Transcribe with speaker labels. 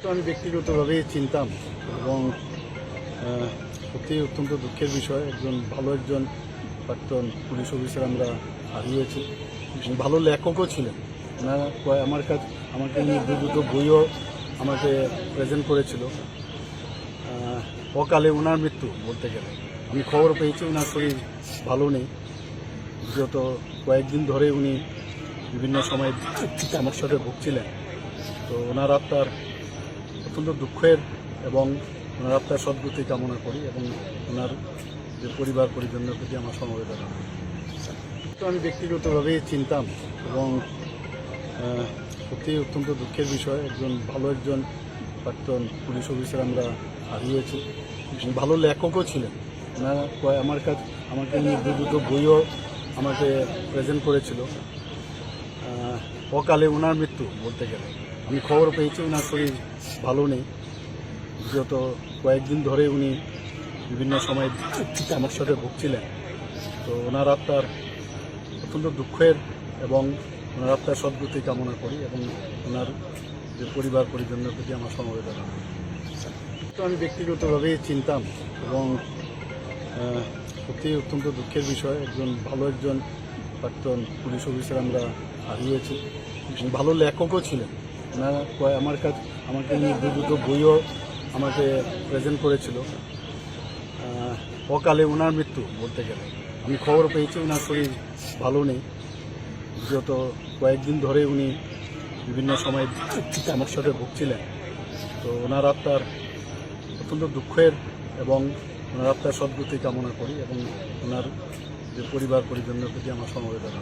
Speaker 1: তো আমি ব্যক্তিগতভাবে চিনতাম এবং সত্যি অত্যন্ত দুঃখের বিষয়। একজন প্রাক্তন পুলিশ অফিসার আমরা হারিয়েছি। ভালো লেখকও ছিলেন। ওনারা আমাকে নিয়ে দুটো বইও আমাকে প্রেজেন্ট করেছিল। অকালে ওনার মৃত্যু বলতে গেলে আমি খবর পেয়েছি ওনার শরীর ভালো নেই, যত কয়েকদিন ধরে উনি বিভিন্ন সময় আমার সাথে ভুগছিলেন। তো ওনার আত্মার অত্যন্ত দুঃখের এবং ওনার আত্মার সদ্গতি কামনা করি এবং ওনার যে পরিবার পরিজনের প্রতি আমার সমবেদনা। তো আমি ব্যক্তিগতভাবে চিনতাম এবং সত্যি অত্যন্ত দুঃখের বিষয়। একজন প্রাক্তন পুলিশ অফিসার আমরা হারিয়েছি। ভালো লেখকও ছিলেন। ওনারা আমাকে নিয়ে দুটো বইও আমাকে প্রেজেন্ট করেছিল। অকালে ওনার মৃত্যু বলতে গেলে আমি খবর পেয়েছি ওনার শরীর ভালো নেই, যত কয়েকদিন ধরে উনি বিভিন্ন সময় আমার সাথে ভুগছিলেন। তো ওনার আত্মার অত্যন্ত দুঃখের এবং ওনার আত্মার সদ্গতি কামনা করি এবং ওনার যে পরিবার পরিজনের প্রতি আমার সমবেদনা। তো আমি ব্যক্তিগতভাবে চিনতাম এবং সত্যি অত্যন্ত দুঃখের বিষয়। একজন প্রাক্তন পুলিশ অফিসার আমরা হারিয়েছি। ভালো লেখকও ছিলেন। ওনারা আমাকে নিয়ে দুটো বইও আমাকে প্রেজেন্ট করেছিল। অকালে ওনার মৃত্যু বলতে গেলে আমি খবর পেয়েছি ওনার শরীর ভালো নেই, যত কয়েকদিন ধরে উনি বিভিন্ন সময় আমার সাথে ভুগছিলেন। তো ওনার আত্মার অত্যন্ত দুঃখের এবং ওনার আত্মার সদ্গতি কামনা করি এবং ওনার যে পরিবার পরিজনের প্রতি আমার সমবেদনা।